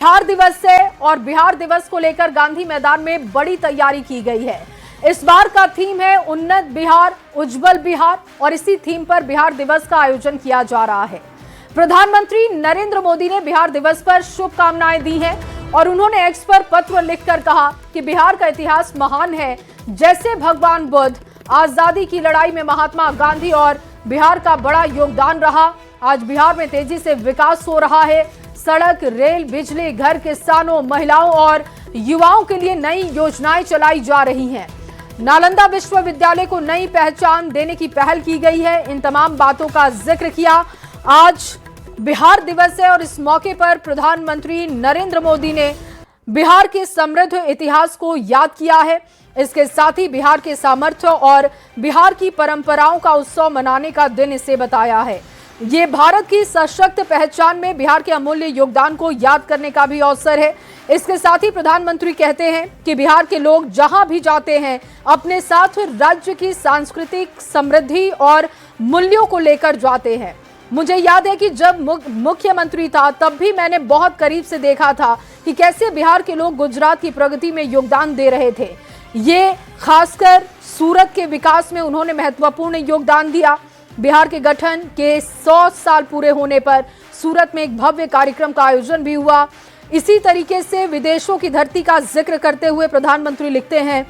बिहार दिवस है और बिहार दिवस को लेकर गांधी मैदान में बड़ी तैयारी की गई है। इस बार का थीम है उन्नत बिहार, उज्जवल बिहार और इसी थीम पर बिहार दिवस का आयोजन किया जा रहा है। प्रधानमंत्री नरेंद्र मोदी ने बिहार दिवस पर शुभकामनाएं दी हैं और उन्होंने एक्स पर पत्र लिखकर कहा कि बिहार का इतिहास महान है। जैसे भगवान बुद्ध, आजादी की लड़ाई में महात्मा गांधी और बिहार का बड़ा योगदान रहा। आज बिहार में तेजी से विकास हो रहा है। सड़क, रेल, बिजली, घर, किसानों, महिलाओं और युवाओं के लिए नई योजनाएं चलाई जा रही हैं। नालंदा विश्वविद्यालय को नई पहचान देने की पहल की गई है। इन तमाम बातों का जिक्र किया। आज बिहार दिवस है और इस मौके पर प्रधानमंत्री नरेंद्र मोदी ने बिहार के समृद्ध इतिहास को याद किया है। इसके साथ ही बिहार के सामर्थ्य और बिहार की परंपराओं का उत्सव मनाने का दिन इसे बताया है। ये भारत की सशक्त पहचान में बिहार के अमूल्य योगदान को याद करने का भी अवसर है। इसके साथ ही प्रधानमंत्री कहते हैं कि बिहार के लोग जहां भी जाते हैं अपने साथ राज्य की सांस्कृतिक समृद्धि और मूल्यों को लेकर जाते हैं। मुझे याद है कि जब मुख्यमंत्री था तब भी मैंने बहुत करीब से देखा था कि कैसे बिहार के लोग गुजरात की प्रगति में योगदान दे रहे थे। ये खासकर सूरत के विकास में उन्होंने महत्वपूर्ण योगदान दिया। बिहार के गठन के 100 साल पूरे होने पर सूरत में एक भव्य कार्यक्रम का आयोजन भी हुआ। इसी तरीके से विदेशों की धरती का जिक्र करते हुए प्रधानमंत्री लिखते हैं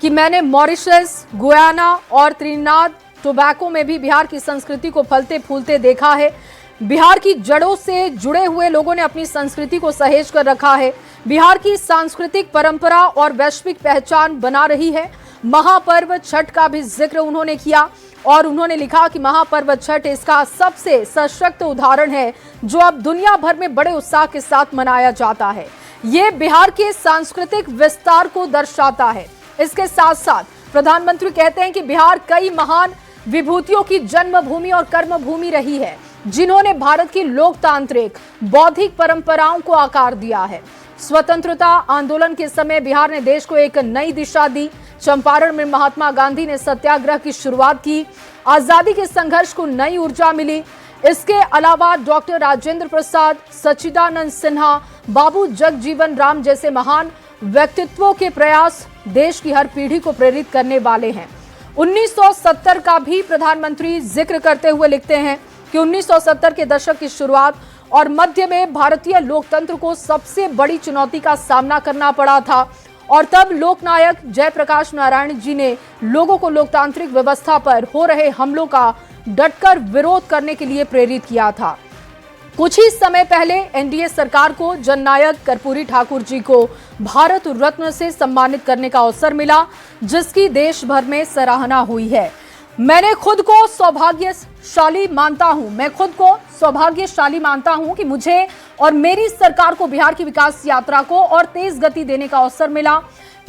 कि मैंने मॉरिशस, गुयाना और त्रिनिदाद टोबैको में भी बिहार की संस्कृति को फलते फूलते देखा है। बिहार की जड़ों से जुड़े हुए लोगों ने अपनी संस्कृति को सहेज कर रखा है। बिहार की सांस्कृतिक परंपरा और वैश्विक पहचान बना रही है। महापर्व छठ का भी जिक्र उन्होंने किया और उन्होंने लिखा कि महापर्व छठ इसका सबसे सशक्त उदाहरण है जो अब दुनिया भर में बड़े उत्साह के साथ मनाया जाता है। ये बिहार के सांस्कृतिक विस्तार को दर्शाता है। इसके साथ साथ प्रधानमंत्री कहते हैं कि बिहार कई महान विभूतियों की जन्मभूमि और कर्मभूमि रही है जिन्होंने भारत की लोकतांत्रिक बौद्धिक परंपराओं को आकार दिया है। स्वतंत्रता आंदोलन के समय बिहार ने देश को एक नई दिशा दी। चंपारण में महात्मा गांधी ने सत्याग्रह की शुरुआत की। आजादी के संघर्ष को नई ऊर्जा मिली। इसके अलावा डॉक्टर राजेंद्र प्रसाद, सच्चिदानंद सिन्हा, बाबू जगजीवन राम जैसे महान व्यक्तित्वों के प्रयास देश की हर पीढ़ी को प्रेरित करने वाले हैं। 1970 का भी प्रधानमंत्री जिक्र करते हुए लिखते हैं कि 1970 के दशक की शुरुआत और मध्य में भारतीय लोकतंत्र को सबसे बड़ी चुनौती का सामना करना पड़ा था और तब लोकनायक जयप्रकाश नारायण जी ने लोगों को लोकतांत्रिक व्यवस्था पर हो रहे हमलों का डटकर विरोध करने के लिए प्रेरित किया था। कुछ ही समय पहले एनडीए सरकार को जननायक कर्पूरी ठाकुर जी को भारत रत्न से सम्मानित करने का अवसर मिला, जिसकी देश भर में सराहना हुई है। मैं खुद को सौभाग्यशाली मानता हूं कि मुझे और मेरी सरकार को बिहार की विकास यात्रा को और तेज गति देने का अवसर मिला।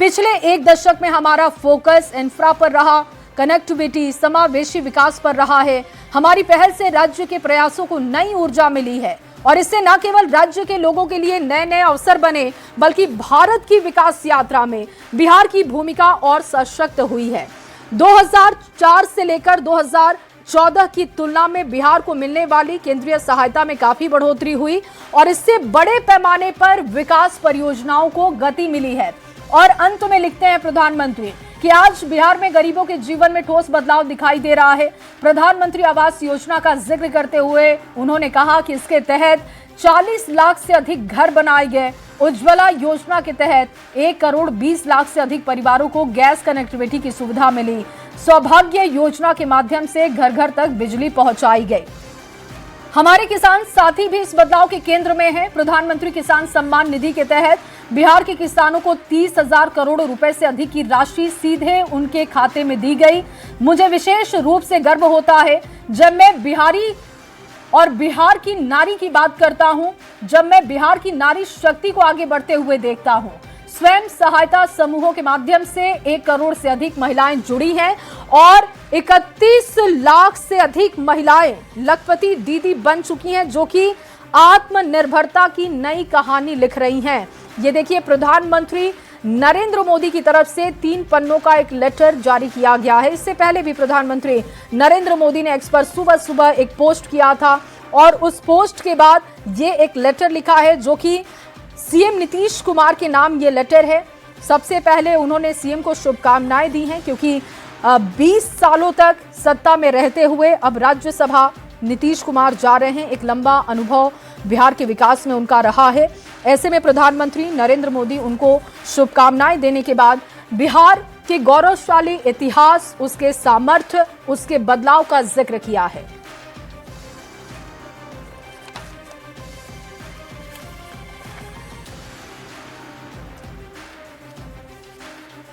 पिछले एक दशक में हमारा फोकस इंफ्रा पर रहा, कनेक्टिविटी, समावेशी विकास पर रहा है। हमारी पहल से राज्य के प्रयासों को नई ऊर्जा मिली है और इससे न केवल राज्य के लोगों के लिए नए नए अवसर बने बल्कि भारत की विकास यात्रा में बिहार की भूमिका और सशक्त हुई है। 2004 से लेकर 2014 की तुलना में बिहार को मिलने वाली केंद्रीय सहायता में काफी बढ़ोतरी हुई और इससे बड़े पैमाने पर विकास परियोजनाओं को गति मिली है। और अंत में लिखते हैं प्रधानमंत्री कि आज बिहार में गरीबों के जीवन में ठोस बदलाव दिखाई दे रहा है। प्रधानमंत्री आवास योजना का जिक्र करते हुए उन्होंने कहा कि इसके तहत 40 लाख से अधिक घर बनाए गए। उज्ज्वला योजना के तहत 1 करोड़ 20 लाख से अधिक परिवारों को गैस कनेक्टिविटी की सुविधा मिली। सौभाग्य योजना के माध्यम से घर घर तक बिजली पहुंचाई गई। हमारे किसान साथी भी इस बदलाव के केंद्र में हैं। प्रधानमंत्री किसान सम्मान निधि के तहत बिहार के किसानों को 30,000 करोड़ रुपए से अधिक की राशि सीधे उनके खाते में दी गई। मुझे विशेष रूप से गर्व होता है जब मैं बिहारी और बिहार की नारी की बात करता हूं, जब मैं बिहार की नारी शक्ति को आगे बढ़ते हुए देखता हूं। स्वयं सहायता समूहों के माध्यम से 1 करोड़ से अधिक महिलाएं जुड़ी हैं और 31 लाख से अधिक महिलाएं लखपति दीदी बन चुकी हैं, जो कि आत्मनिर्भरता की नई कहानी लिख रही हैं। ये देखिए, प्रधानमंत्री नरेंद्र मोदी की तरफ से 3 पन्नों का एक लेटर जारी किया गया है। इससे पहले भी प्रधानमंत्री नरेंद्र मोदी ने एक्स पर सुबह सुबह एक पोस्ट किया था और उस पोस्ट के बाद ये एक लेटर लिखा है जो कि सीएम नीतीश कुमार के नाम ये लेटर है। सबसे पहले उन्होंने सीएम को शुभकामनाएं दी हैं क्योंकि 20 सालों तक सत्ता में रहते हुए अब राज्यसभा नीतीश कुमार जा रहे हैं। एक लंबा अनुभव बिहार के विकास में उनका रहा है। ऐसे में प्रधानमंत्री नरेंद्र मोदी उनको शुभकामनाएं देने के बाद बिहार के गौरवशाली इतिहास, उसके सामर्थ्य, उसके बदलाव का जिक्र किया है।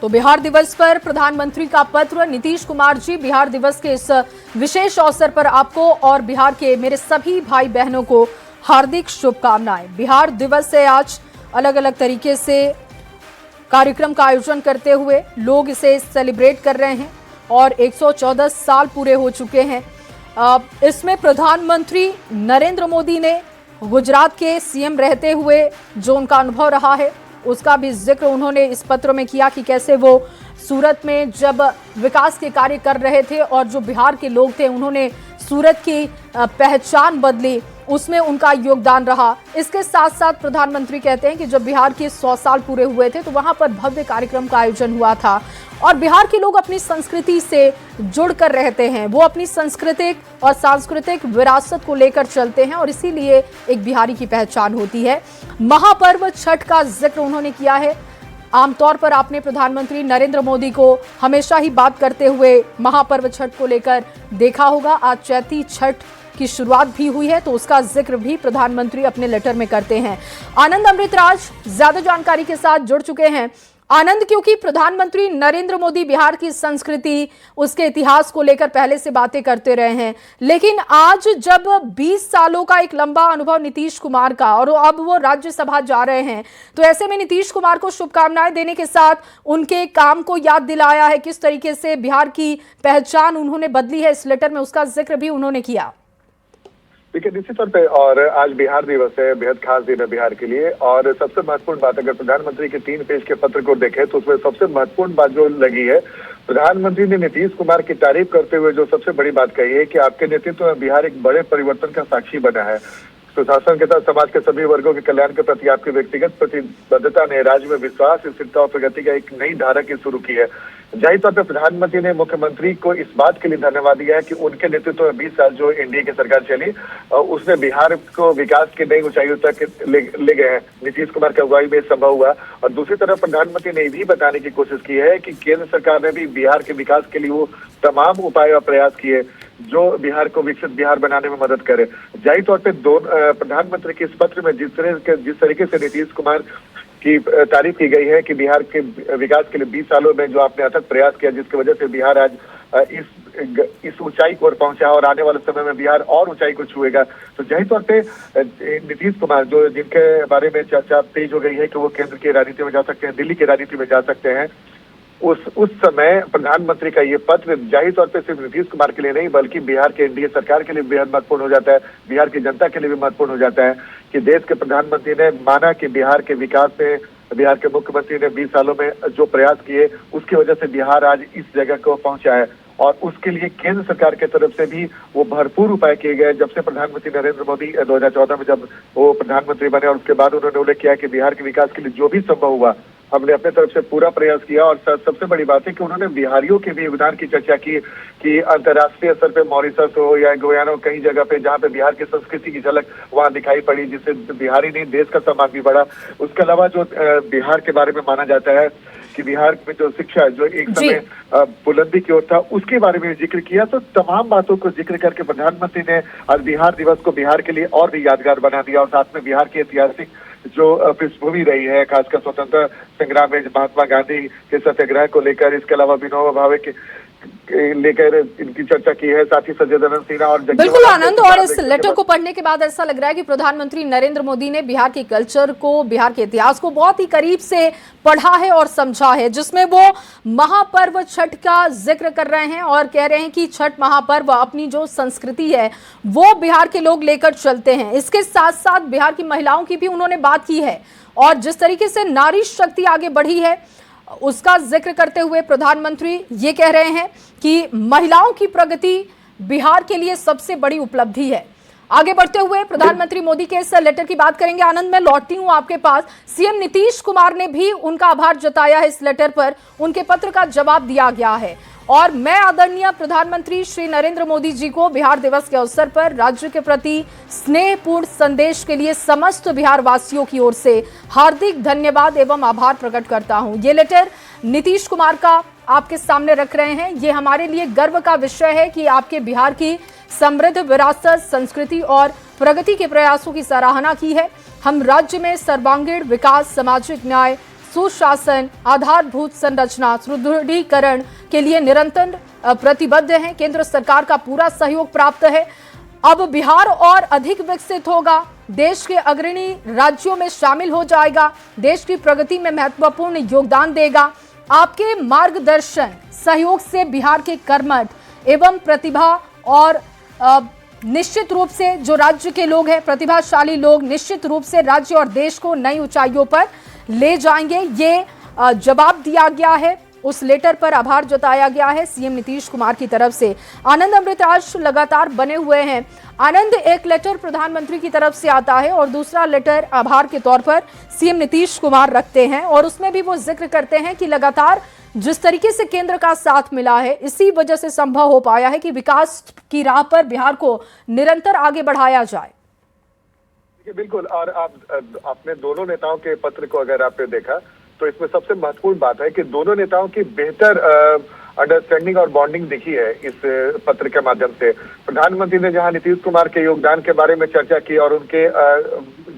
तो बिहार दिवस पर प्रधानमंत्री का पत्र। नीतीश कुमार जी, बिहार दिवस के इस विशेष अवसर पर आपको और बिहार के मेरे सभी भाई बहनों को हार्दिक शुभकामनाएं। बिहार दिवस से आज अलग अलग तरीके से कार्यक्रम का आयोजन करते हुए लोग इसे सेलिब्रेट कर रहे हैं और 114 साल पूरे हो चुके हैं। इसमें प्रधानमंत्री नरेंद्र मोदी ने गुजरात के सीएम रहते हुए जो उनका अनुभव रहा है उसका भी जिक्र उन्होंने इस पत्र में किया कि कैसे वो सूरत में जब विकास के कार्य कर रहे थे और जो बिहार के लोग थे उन्होंने सूरत की पहचान बदली, उसमें उनका योगदान रहा। इसके साथ साथ प्रधानमंत्री कहते हैं कि जब बिहार के 100 साल पूरे हुए थे तो वहां पर भव्य कार्यक्रम का आयोजन हुआ था और बिहार के लोग अपनी संस्कृति से जुड़कर रहते हैं। वो अपनी सांस्कृतिक और सांस्कृतिक विरासत को लेकर चलते हैं और इसीलिए एक बिहारी की पहचान होती है। महापर्व छठ का जिक्र उन्होंने किया है। आमतौर पर आपने प्रधानमंत्री नरेंद्र मोदी को हमेशा ही बात करते हुए महापर्व छठ को लेकर देखा होगा। आज चैती छठ की शुरुआत भी हुई है तो उसका जिक्र भी प्रधानमंत्री अपने लेटर में करते हैं। आनंद अमृतराज ज्यादा जानकारी के साथ जुड़ चुके हैं। आनंद, क्योंकि प्रधानमंत्री नरेंद्र मोदी बिहार की संस्कृति, उसके इतिहास को लेकर पहले से बातें करते रहे हैं, लेकिन आज जब 20 सालों का एक लंबा अनुभव नीतीश कुमार का और अब वो राज्यसभा जा रहे हैं, तो ऐसे में नीतीश कुमार को शुभकामनाएं देने के साथ उनके काम को याद दिलाया है। किस तरीके से बिहार की पहचान उन्होंने बदली है, इस लेटर में उसका जिक्र भी उन्होंने किया। देखिए, निश्चित तौर पे और आज बिहार दिवस है, बेहद खास दिन है बिहार के लिए। और सबसे महत्वपूर्ण बात, अगर प्रधानमंत्री के 3 पेज के पत्र को देखें तो उसमें सबसे महत्वपूर्ण बात जो लगी है, प्रधानमंत्री ने नीतीश कुमार की तारीफ करते हुए जो सबसे बड़ी बात कही है कि आपके नेतृत्व में बिहार एक बड़े परिवर्तन का साक्षी बना है। सुशासन के साथ समाज के सभी वर्गों के कल्याण के प्रति आपकी व्यक्तिगत प्रतिबद्धता ने राज्य में विश्वास, स्थिरता और प्रगति का एक नई धारा की शुरू की है। जाहिर तौर पर प्रधानमंत्री ने मुख्यमंत्री को इस बात के लिए धन्यवाद दिया है कि उनके नेतृत्व में 20 साल जो एनडीए की सरकार चली उसने बिहार को विकास की नई ऊंचाइयों तक ले गए हैं। नीतीश कुमार की अगुवाई में संभव हुआ। और दूसरी तरफ प्रधानमंत्री ने ये भी बताने की कोशिश की है कि केंद्र सरकार ने भी बिहार के विकास के लिए वो तमाम उपाय और प्रयास किए जो बिहार को विकसित बिहार बनाने में मदद करे। जाहिर तौर पर प्रधानमंत्री के इस पत्र में जिस तरीके से नीतीश कुमार की तारीफ की गई है कि बिहार के विकास के लिए 20 सालों में जो आपने अथक प्रयास किया, जिसकी वजह से बिहार आज इस ऊंचाई को पहुंचा और आने वाले समय में बिहार और ऊंचाई को छुएगा। तो जाहिर तौर पे नीतीश कुमार जो जिनके बारे में चर्चा तेज हो गई है कि वो केंद्र की राजनीति में जा सकते हैं, दिल्ली की राजनीति में जा सकते हैं, उस समय प्रधानमंत्री का ये पत्र जाहिर तौर पे सिर्फ नीतीश कुमार के लिए नहीं बल्कि बिहार के एनडीए सरकार के लिए बेहद महत्वपूर्ण हो जाता है, बिहार की जनता के लिए भी महत्वपूर्ण हो जाता है कि देश के प्रधानमंत्री ने माना कि बिहार के विकास में बिहार के मुख्यमंत्री ने 20 सालों में जो प्रयास किए उसकी वजह से बिहार आज इस जगह को पहुंचा है और उसके लिए केंद्र सरकार की तरफ से भी वो भरपूर उपाय किए गए। जब से प्रधानमंत्री नरेंद्र मोदी 2014 में जब वो प्रधानमंत्री बने और उसके बाद उन्होंने उल्लेख किया कि बिहार के विकास के लिए जो भी संभव हुआ हमने अपने तरफ से पूरा प्रयास किया। और सबसे बड़ी बात है कि उन्होंने बिहारियों के भी योगदान की चर्चा की कि अंतर्राष्ट्रीय स्तर पे मॉरिशस हो या गोयाना हो, कई जगह पे जहाँ पे बिहार की संस्कृति की झलक वहाँ दिखाई पड़ी, जिससे बिहारी नहीं देश का सम्मान भी बढ़ा। उसके अलावा जो बिहार के बारे में माना जाता है कि बिहार में जो शिक्षा जो एक समय बुलंदी की ओर था उसके बारे में जिक्र किया। तो तमाम बातों को जिक्र करके प्रधानमंत्री ने आज बिहार दिवस को बिहार के लिए और भी यादगार बना दिया और साथ में बिहार की ऐतिहासिक जो पृष्ठभूमि रही है, खासकर स्वतंत्रता संग्राम में महात्मा गांधी के सत्याग्रह को लेकर, इसके अलावा विनोबा भावे के लेकर इनकी चर्चा की है, साथ ही सज्जनानंद सिन्हा और बिल्कुल आनंद। और इस लेटर को पढ़ने के बाद ऐसा लग रहा है कि प्रधानमंत्री नरेंद्र मोदी ने बिहार के कल्चर को, बिहार के इतिहास को बहुत ही करीब से पढ़ा है और समझा है, जिसमें वो महापर्व छठ का जिक्र कर रहे हैं और कह रहे हैं कि छठ महापर्व अपनी जो संस्कृति है वो बिहार के लोग लेकर चलते हैं। इसके साथ साथ बिहार की महिलाओं की भी उन्होंने बात की है और जिस तरीके से नारी शक्ति आगे बढ़ी है उसका जिक्र करते हुए प्रधानमंत्री ये कह रहे हैं कि महिलाओं की प्रगति बिहार के लिए सबसे बड़ी उपलब्धि है। आगे बढ़ते हुए प्रधानमंत्री मोदी के इस लेटर की बात करेंगे। आनंद, मैं लौटती हूं आपके पास। सीएम नीतीश कुमार ने भी उनका आभार जताया है इस लेटर पर, उनके पत्र का जवाब दिया गया है। और मैं आदरणीय प्रधानमंत्री श्री नरेंद्र मोदी जी को बिहार दिवस के अवसर पर राज्य के प्रति स्नेहपूर्ण संदेश के लिए समस्त बिहार वासियों की ओर से हार्दिक धन्यवाद एवं आभार प्रकट करता हूं। ये लेटर नीतीश कुमार का आपके सामने रख रहे हैं। ये हमारे लिए गर्व का विषय है कि आपके बिहार की समृद्ध विरासत, संस्कृति और प्रगति के प्रयासों की सराहना की है। हम राज्य में सर्वांगीण विकास, सामाजिक न्याय, सुशासन, आधारभूत संरचना सुदृढ़ीकरण के लिए निरंतर प्रतिबद्ध हैं। केंद्र सरकार का पूरा सहयोग प्राप्त है। अब बिहार और अधिक विकसित होगा, देश के अग्रणी राज्यों में शामिल हो जाएगा, देश की प्रगति में महत्वपूर्ण योगदान देगा। आपके मार्गदर्शन सहयोग से बिहार के कर्मठ एवं प्रतिभा और निश्चित रूप से जो राज्य के लोग हैं, प्रतिभाशाली लोग, निश्चित रूप से राज्य और देश को नई ऊंचाइयों पर ले जाएंगे। ये जवाब दिया गया है, उस लेटर पर आभार जताया गया है सीएम नीतीश कुमार की तरफ से। आनंद अमृताज लगातार बने हुए हैं। आनंद, एक लेटर प्रधानमंत्री की तरफ से आता है और दूसरा लेटर आभार के तौर पर सीएम नीतीश कुमार रखते हैं और उसमें भी वो जिक्र करते हैं कि लगातार जिस तरीके से केंद्र का साथ मिला है, इसी वजह से संभव हो पाया है कि विकास की राह पर बिहार को निरंतर आगे बढ़ाया जाए। बिल्कुल, और आप अपने दोनों नेताओं के पत्र को अगर आपने देखा तो इसमें सबसे महत्वपूर्ण बात है कि दोनों नेताओं की बेहतर अंडरस्टैंडिंग और बॉन्डिंग दिखी है इस पत्र के माध्यम से। प्रधानमंत्री ने जहां नीतीश कुमार के योगदान के बारे में चर्चा की और उनके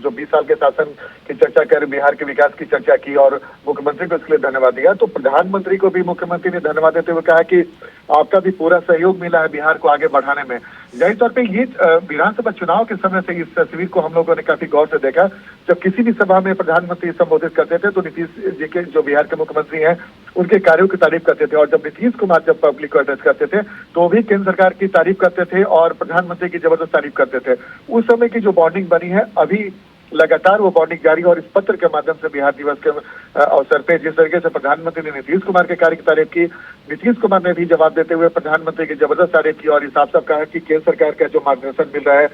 जो 20 साल के शासन की चर्चा कर बिहार के विकास की चर्चा की और मुख्यमंत्री को इसके लिए धन्यवाद दिया, तो प्रधानमंत्री को भी मुख्यमंत्री ने धन्यवाद देते हुए कहा कि आपका भी पूरा सहयोग मिला है बिहार को आगे बढ़ाने में। जाहिर तौर पे ये विधानसभा चुनाव के समय से इस तस्वीर को हम लोगों ने काफी गौर से देखा। जब किसी भी सभा में प्रधानमंत्री संबोधित करते थे तो नीतीश जी के जो बिहार के मुख्यमंत्री हैं उनके कार्यों की तारीफ करते थे, और जब नीतीश कुमार जब पब्लिक को एड्रेस करते थे तो भी केंद्र सरकार की तारीफ करते थे और प्रधानमंत्री की जबरदस्त तारीफ करते थे। उस समय की जो बॉन्डिंग बनी है अभी लगातार वो बॉन्डिंग जारी है। और इस पत्र के माध्यम से बिहार दिवस के अवसर पे जिस तरीके से प्रधानमंत्री ने नीतीश कुमार के कार्य की तारीफ की, नीतीश कुमार ने भी जवाब देते हुए प्रधानमंत्री की जबरदस्त तारीफ की और इस साफ कहा कि केंद्र सरकार का जो मार्गदर्शन मिल रहा है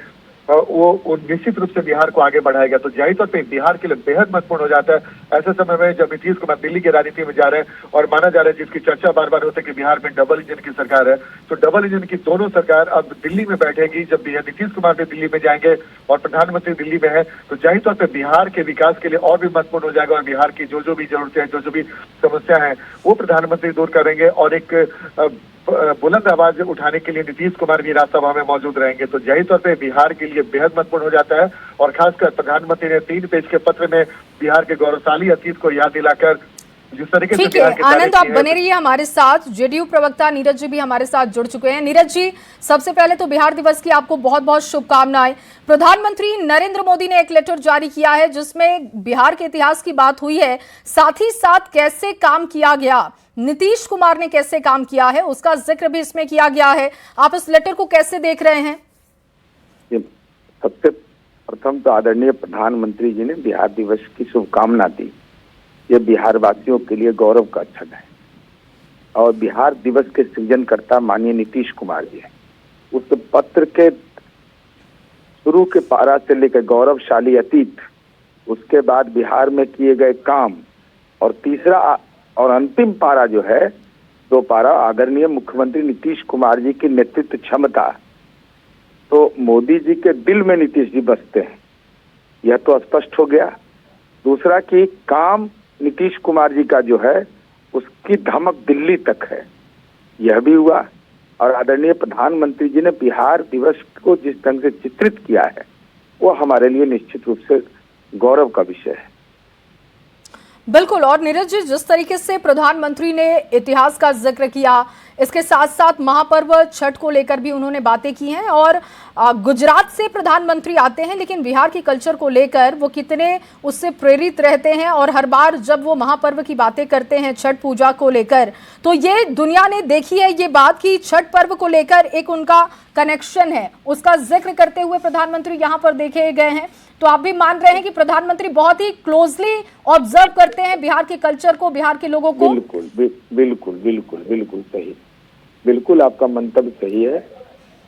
वो निश्चित रूप से बिहार को आगे बढ़ाएगा। तो जाहिर तौर पे बिहार के लिए बेहद महत्वपूर्ण हो जाता है ऐसे समय में जब नीतीश कुमार दिल्ली की राजनीति में जा रहे हैं और माना जा रहा है जिसकी चर्चा बार बार होती है कि बिहार में डबल इंजन की सरकार है। तो डबल इंजन की दोनों सरकार अब दिल्ली में बैठेगी। जब नीतीश कुमार भी दिल्ली में जाएंगे और प्रधानमंत्री दिल्ली में है तो जाहिर तौर पर बिहार के विकास के लिए और भी महत्वपूर्ण हो जाएगा और बिहार की जो भी जरूरतें हैं, जो भी समस्या है वो प्रधानमंत्री दूर करेंगे और एक बुलंद आवाज उठाने के लिए नीतीश कुमार भी राज्यसभा में मौजूद रहेंगे। तो जाहिर तौर पे बिहार के लिए बेहद महत्वपूर्ण हो जाता है और खासकर प्रधानमंत्री ने 3 पेज के पत्र में बिहार के गौरवशाली अतीत को याद दिलाकर जिस तरीके से बिहार की आनंद, आप बने रहिए हमारे साथ। जेडीयू प्रवक्ता नीरज जी भी हमारे साथ जुड़ चुके हैं। नीरज जी, सबसे पहले तो बिहार दिवस की आपको बहुत बहुत शुभकामनाएं। प्रधानमंत्री नरेंद्र मोदी ने एक लेटर जारी किया है जिसमें बिहार के इतिहास की बात हुई है, साथ ही साथ कैसे काम किया गया, नीतीश कुमार ने कैसे काम किया है उसका जिक्र भी इसमें किया गया है। आप इस लेटर को कैसे देख रहे हैं? सबसे प्रथम तो आदरणीय प्रधानमंत्री जी ने बिहार दिवस की शुभकामना दी। ये बिहार वासियों के लिए गौरव का क्षण है और बिहार दिवस के सृजनकर्ता माननीय नीतीश कुमार जी है। उस पत्र के शुरू के पारा से लेकर गौरवशाली अतीत, उसके बाद बिहार में किए गए काम और तीसरा और अंतिम पारा जो है, 2 पारा आदरणीय मुख्यमंत्री नीतीश कुमार जी की नेतृत्व क्षमता, तो मोदी जी के दिल में नीतीश जी बसते हैं, यह तो स्पष्ट हो गया। दूसरा कि काम नीतीश कुमार जी का जो है उसकी धमक दिल्ली तक है, यह भी हुआ। और आदरणीय प्रधानमंत्री जी ने बिहार दिवस को जिस ढंग से चित्रित किया है वो हमारे लिए निश्चित रूप से गौरव का विषय है। बिल्कुल। और नीरज जी, जिस तरीके से प्रधानमंत्री ने इतिहास का जिक्र किया, इसके साथ साथ महापर्व छठ को लेकर भी उन्होंने बातें की हैं और गुजरात से प्रधानमंत्री आते हैं लेकिन बिहार की कल्चर को लेकर वो कितने उससे प्रेरित रहते हैं और हर बार जब वो महापर्व की बातें करते हैं छठ पूजा को लेकर, तो ये दुनिया ने देखी है ये बात कि छठ पर्व को लेकर एक उनका कनेक्शन है, उसका जिक्र करते हुए प्रधानमंत्री यहाँ पर देखे गए हैं। तो आप भी मान रहे हैं कि प्रधानमंत्री बहुत ही क्लोजली ऑब्जर्व करते हैं बिहार के कल्चर को, बिहार के लोगों को? बिल्कुल सही, बिल्कुल आपका मंतव्य सही है।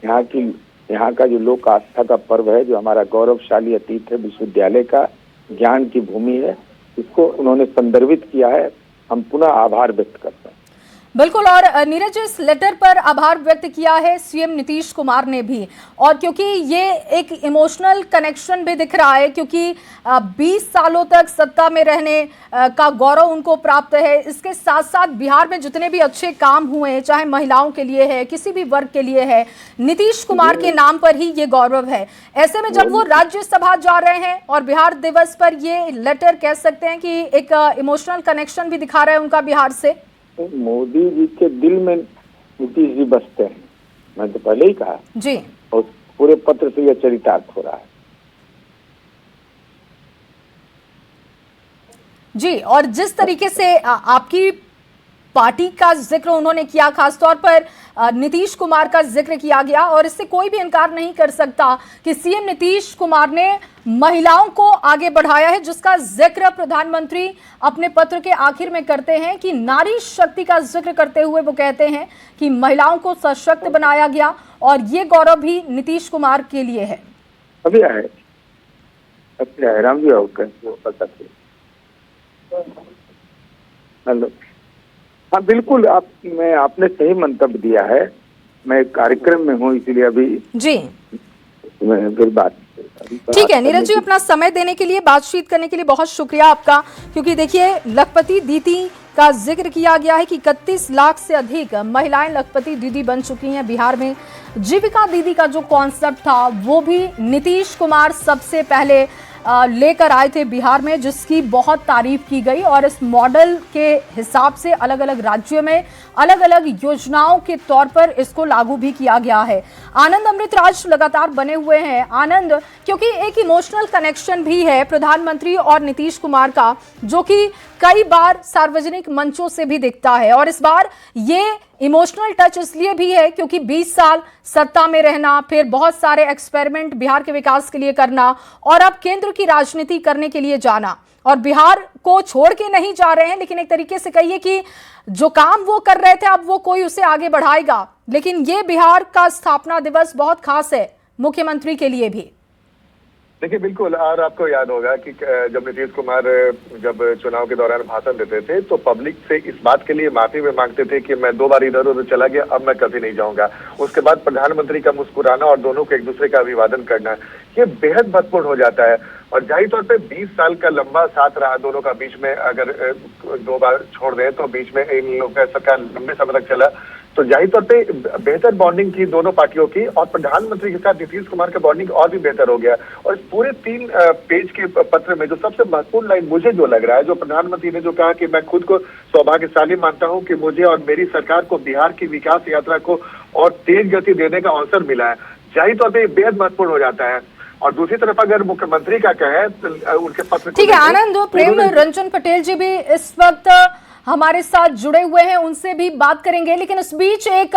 यहाँ की यहाँ का जो लोक आस्था का पर्व है, जो हमारा गौरवशाली अतीत है, विश्वविद्यालय का ज्ञान की भूमि है, इसको उन्होंने संदर्भित किया है। हम पुनः आभार व्यक्त करते हैं। बिल्कुल। और नीरज, इस लेटर पर आभार व्यक्त किया है सीएम नीतीश कुमार ने भी, और क्योंकि ये एक इमोशनल कनेक्शन भी दिख रहा है, क्योंकि 20 सालों तक सत्ता में रहने का गौरव उनको प्राप्त है। इसके साथ साथ बिहार में जितने भी अच्छे काम हुए हैं, चाहे महिलाओं के लिए है, किसी भी वर्ग के लिए है, नीतीश कुमार के नाम पर ही ये गौरव है। ऐसे में जब वो राज्यसभा जा रहे हैं और बिहार दिवस पर ये लेटर, कह सकते हैं कि एक इमोशनल कनेक्शन भी दिखा रहा है उनका बिहार से। मोदी जी के दिल में नीतीश जी बसते हैं, मैं तो पहले ही कहा जी, और पूरे पत्र से यह चरितार्थ हो रहा है। जी, और जिस तरीके से आपकी पार्टी का जिक्र उन्होंने किया, खासतौर पर नीतीश कुमार का जिक्र किया गया, और इससे कोई भी इनकार नहीं कर सकता कि सीएम नीतीश कुमार ने महिलाओं को आगे बढ़ाया है, जिसका जिक्र प्रधानमंत्री अपने पत्र के आखिर में करते हैं कि नारी शक्ति का जिक्र करते हुए वो कहते हैं कि महिलाओं को सशक्त बनाया गया, और ये गौरव भी नीतीश कुमार के लिए है। अभी आए राम जी हेलो। हाँ बिल्कुल, आपने सही मंतव्य दिया है। मैं कार्यक्रम में हूँ, इसलिए अभी जी मैं फिर बात। ठीक है नीरज जी, अपना समय देने के लिए, बातचीत करने के लिए बहुत शुक्रिया आपका। क्योंकि देखिए, लखपति दीदी का जिक्र किया गया है कि 31 लाख से अधिक महिलाएं लखपति दीदी बन चुकी हैं बिहार में। जीविका दीदी का जो कॉन्सेप्ट था वो भी नीतीश कुमार सबसे पहले लेकर आए थे बिहार में, जिसकी बहुत तारीफ की गई, और इस मॉडल के हिसाब से अलग अलग राज्यों में अलग अलग योजनाओं के तौर पर इसको लागू भी किया गया है। आनंद अमृतराज लगातार बने हुए हैं। आनंद, क्योंकि एक इमोशनल कनेक्शन भी है प्रधानमंत्री और नीतीश कुमार का, जो कि कई बार सार्वजनिक मंचों से भी दिखता है, और इस बार ये इमोशनल टच इसलिए भी है क्योंकि 20 साल सत्ता में रहना, फिर बहुत सारे एक्सपेरिमेंट बिहार के विकास के लिए करना, और अब केंद्र की राजनीति करने के लिए जाना, और बिहार को छोड़ के नहीं जा रहे हैं, लेकिन एक तरीके से कहिए कि जो काम वो कर रहे थे अब वो कोई उसे आगे बढ़ाएगा। लेकिन ये बिहार का स्थापना दिवस बहुत खास है मुख्यमंत्री के लिए भी। देखिए बिल्कुल, और आपको याद होगा कि जब नीतीश कुमार जब चुनाव के दौरान भाषण देते थे तो पब्लिक से इस बात के लिए माफी में मांगते थे कि मैं 2 बार इधर उधर चला गया, अब मैं कभी नहीं जाऊंगा। उसके बाद प्रधानमंत्री का मुस्कुराना और दोनों को एक दूसरे का अभिवादन करना, ये बेहद महत्वपूर्ण हो जाता है। और जाहिर तौर पे 20 साल का लंबा साथ रहा दोनों का, बीच में अगर 2 बार छोड़ दें तो बीच में इन लोगों का सरकार लंबे समय तक चला, तो जाहिर तौर पे बेहतर बॉन्डिंग थी दोनों पार्टियों की, और प्रधानमंत्री के साथ नीतीश कुमार का बॉन्डिंग और भी बेहतर हो गया। और इस पूरे 3 पेज के पत्र में जो सबसे महत्वपूर्ण लाइन मुझे जो लग रहा है, जो प्रधानमंत्री ने जो कहा कि मैं खुद को सौभाग्यशाली मानता हूं कि मुझे और मेरी सरकार को बिहार की विकास यात्रा को और तेज गति देने का अवसर मिला है, जाहिर तौर पर बेहद महत्वपूर्ण हो जाता है। और दूसरी तरफ अगर मुख्यमंत्री का कहें तो उनके पत्र, ठीक है आनंद, प्रेम रंजन पटेल जी भी इस वक्त हमारे साथ जुड़े हुए हैं, उनसे भी बात करेंगे। लेकिन इस बीच एक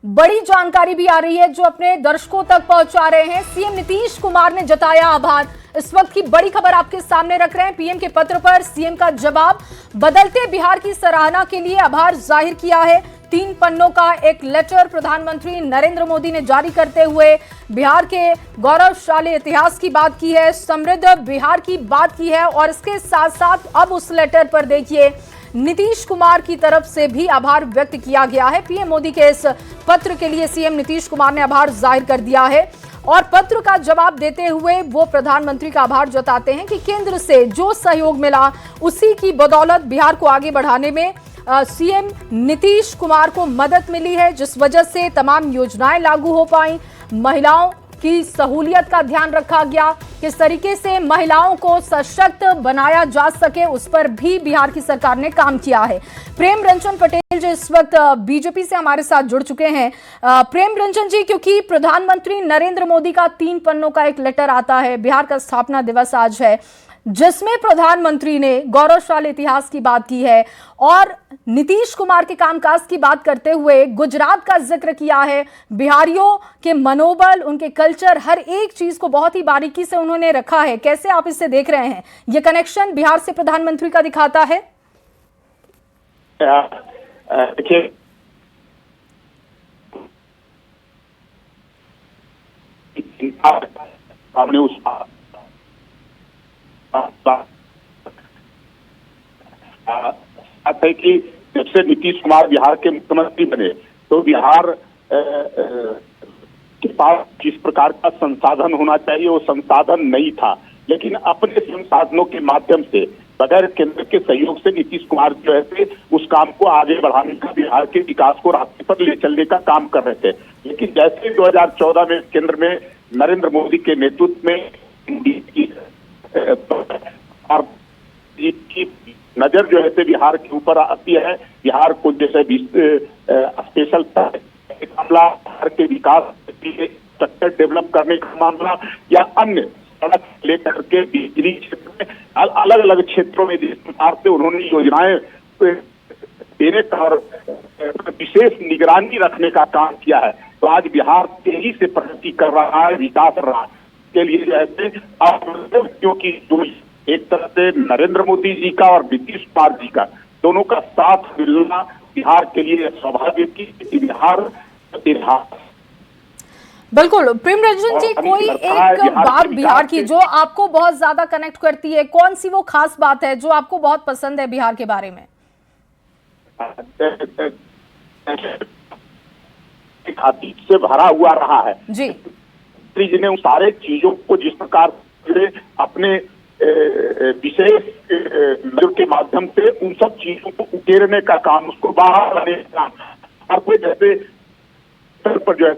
बड़ी जानकारी भी आ रही है जो अपने दर्शकों तक पहुंचा रहे हैं। सीएम नीतीश कुमार ने जताया आभार। इस वक्त की बड़ी खबर आपके सामने रख रहे हैं। पीएम के पत्र पर सीएम का जवाब, बदलते बिहार की सराहना के लिए आभार जाहिर किया है। 3 पन्नों का एक लेटर प्रधानमंत्री नरेंद्र मोदी ने जारी करते हुए बिहार के गौरवशाली इतिहास की बात की है, समृद्ध बिहार की बात की है, और इसके साथ साथ अब उस लेटर पर देखिए नीतीश कुमार की तरफ से भी आभार व्यक्त किया गया है। पीएम मोदी के इस पत्र के लिए सीएम नीतीश कुमार ने आभार जाहिर कर दिया है, और पत्र का जवाब देते हुए वो प्रधानमंत्री का आभार जताते हैं कि केंद्र से जो सहयोग मिला उसी की बदौलत बिहार को आगे बढ़ाने में सीएम नीतीश कुमार को मदद मिली है, जिस वजह से तमाम योजनाएं लागू हो पाई, महिलाओं की सहूलियत का ध्यान रखा गया, किस तरीके से महिलाओं को सशक्त बनाया जा सके उस पर भी बिहार की सरकार ने काम किया है। प्रेम रंजन पटेल जो इस वक्त बीजेपी से हमारे साथ जुड़ चुके हैं। प्रेम रंजन जी, क्योंकि प्रधानमंत्री नरेंद्र मोदी का 3 पन्नों का एक लेटर आता है, बिहार का स्थापना दिवस आज है, जिसमें प्रधानमंत्री ने गौरवशाली इतिहास की बात की है और नीतीश कुमार के कामकाज की बात करते हुए गुजरात का जिक्र किया है। बिहारियों के मनोबल, उनके कल्चर, हर एक चीज को बहुत ही बारीकी से उन्होंने रखा है। कैसे आप इसे देख रहे हैं? ये कनेक्शन बिहार से प्रधानमंत्री का दिखाता है। देखिए हमने उस बात है कि जब से नीतीश कुमार बिहार के मुख्यमंत्री बने तो बिहार के पास जिस प्रकार का संसाधन होना चाहिए वो संसाधन नहीं था, लेकिन अपने संसाधनों के माध्यम से बगैर केंद्र के सहयोग से नीतीश कुमार जो है उस काम को आगे बढ़ाने का, बिहार के विकास को रास्ते पर ले चलने का काम कर रहे थे। लेकिन जैसे 2014 में केंद्र में नरेंद्र मोदी के नेतृत्व में और की नजर जो है बिहार के ऊपर आती है, बिहार को जैसे स्पेशल मामला, बिहार के विकास स्ट्रक्चर डेवलप करने का मामला या अन्य सड़क लेकर के बिजली क्षेत्र में अलग अलग क्षेत्रों में जिस प्रकार से उन्होंने योजनाएं देने का और विशेष निगरानी रखने का काम किया है, तो आज बिहार तेजी से प्रगति कर रहा है, विकास कर रहा है। के लिए जो है क्योंकि एक तरह से नरेंद्र मोदी जी का और नीतीश कुमार जी का दोनों का साथ मिलना बिहार के लिए स्वाभाविक की बिहार बिल्कुल। प्रेम रंजन जी, कोई एक बात बिहार की जो आपको बहुत ज्यादा कनेक्ट करती है, कौन सी वो खास बात है जो आपको बहुत पसंद है बिहार के बारे में? अतीत से भरा हुआ रहा है जी जी ने उन सारे चीजों को जिस प्रकार से अपने विशेष नजर के माध्यम से उन सब चीजों को उकेरने का काम, उसको बाहर लाने का काम, और कोई जैसे स्तर पर जो है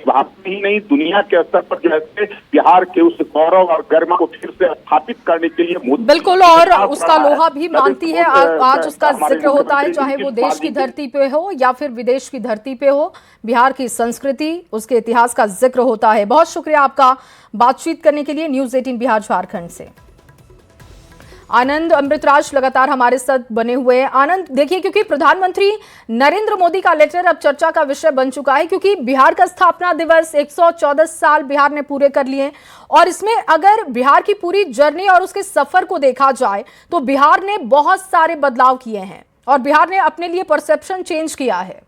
भारत ही नहीं दुनिया के स्तर पर जो है बिहार के उस गौरव और गरिमा को फिर से स्थापित करने के लिए बिल्कुल, और उसका लोहा भी मानती है। आज उसका जिक्र होता है, चाहे वो देश की धरती पे हो या फिर विदेश की धरती पे हो, बिहार की संस्कृति, उसके इतिहास का जिक्र होता है। बहुत शुक्रिया आपका बातचीत करने के लिए न्यूज़ 18 बिहार झारखंड से। आनंद अमृतराज लगातार हमारे साथ बने हुए हैं। आनंद, देखिए, क्योंकि प्रधानमंत्री नरेंद्र मोदी का लेटर अब चर्चा का विषय बन चुका है, क्योंकि बिहार का स्थापना दिवस 114 साल बिहार ने पूरे कर लिए, और इसमें अगर बिहार की पूरी जर्नी और उसके सफर को देखा जाए तो बिहार ने बहुत सारे बदलाव किए हैं और बिहार ने अपने लिए परसेप्शन चेंज किया है।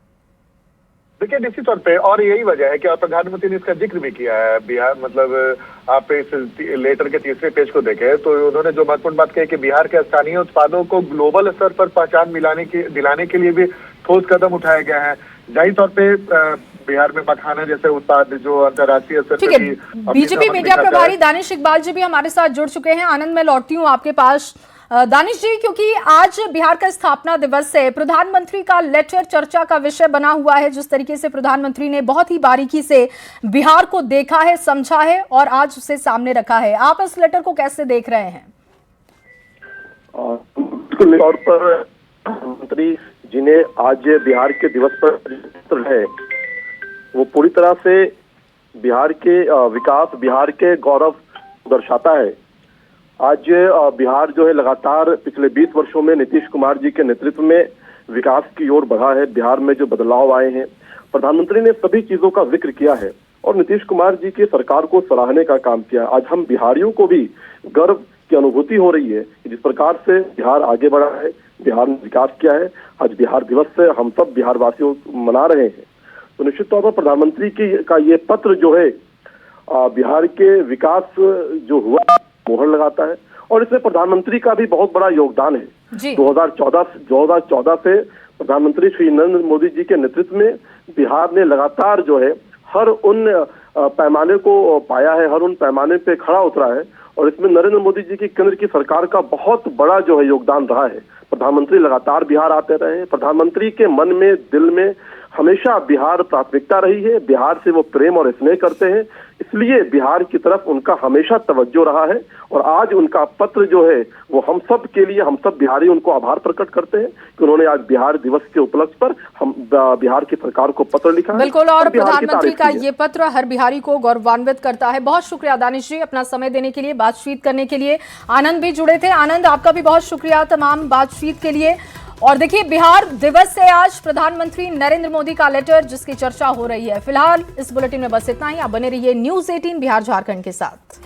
देखिए, निश्चित तौर पे, और यही वजह है कि और प्रधानमंत्री ने इसका जिक्र भी किया है। बिहार मतलब आप इस लेटर के तीसरे पेज को देखें तो उन्होंने जो महत्वपूर्ण बात कही कि बिहार के स्थानीय उत्पादों को ग्लोबल स्तर पर पहचान दिलाने के लिए भी ठोस कदम उठाए गए हैं। जाहिर तौर पे बिहार में मखाना जैसे उत्पाद जो अंतर्राष्ट्रीय स्तर पर बीजेपी मीडिया प्रभारी दानिश इकबाल जी भी हमारे साथ जुड़ चुके हैं। आनंद, मैं लौटती हूँ आपके पास। दानिश जी, क्योंकि आज बिहार का स्थापना दिवस है, प्रधानमंत्री का लेटर चर्चा का विषय बना हुआ है। जिस तरीके से प्रधानमंत्री ने बहुत ही बारीकी से बिहार को देखा है, समझा है और आज उसे सामने रखा है, आप इस लेटर को कैसे देख रहे हैं? तौर पर प्रधानमंत्री जी ने आज बिहार के दिवस पर है वो पूरी तरह से बिहार के विकास, बिहार के गौरव दर्शाता है। आज बिहार जो है लगातार पिछले 20 वर्षों में नीतीश कुमार जी के नेतृत्व में विकास की ओर बढ़ा है। बिहार में जो बदलाव आए हैं, प्रधानमंत्री ने सभी चीजों का जिक्र किया है और नीतीश कुमार जी की सरकार को सराहने का काम किया। आज हम बिहारियों को भी गर्व की अनुभूति हो रही है कि जिस प्रकार से बिहार आगे बढ़ा है, बिहार ने विकास किया है। आज बिहार दिवस से हम सब बिहार वासियों मना रहे हैं। तो निश्चित तौर पर प्रधानमंत्री का ये पत्र जो है बिहार के विकास जो हुआ मोहर लगाता है और इसमें प्रधानमंत्री का भी बहुत बड़ा योगदान है। 2014 से प्रधानमंत्री श्री नरेंद्र मोदी जी के नेतृत्व में बिहार ने लगातार जो है हर उन पैमाने को पाया है, हर उन पैमाने पे खड़ा उतरा है और इसमें नरेंद्र मोदी जी की केंद्र की सरकार का बहुत बड़ा जो है योगदान रहा है। प्रधानमंत्री लगातार बिहार आते रहे हैं। प्रधानमंत्री के मन में, दिल में हमेशा बिहार प्राथमिकता रही है। बिहार से वो प्रेम और स्नेह करते हैं, इसलिए बिहार की तरफ उनका हमेशा तवज्जो रहा है और आज उनका पत्र जो है वो हम सब के लिए, हम सब बिहारी उनको आभार प्रकट करते हैं कि उन्होंने आज बिहार दिवस के उपलक्ष्य पर हम बिहार की सरकार को पत्र लिखा है। बिल्कुल, और प्रधानमंत्री का ये पत्र हर बिहारी को गौरवान्वित करता है। बहुत शुक्रिया दानिश जी अपना समय देने के लिए, बातचीत करने के लिए। आनंद भी जुड़े थे। आनंद, आपका भी बहुत शुक्रिया तमाम बातचीत के लिए। और देखिए, बिहार दिवस से आज प्रधानमंत्री नरेंद्र मोदी का लेटर जिसकी चर्चा हो रही है। फिलहाल इस बुलेटिन में बस इतना ही। आप बने रहिए न्यूज़ 18 बिहार झारखंड के साथ।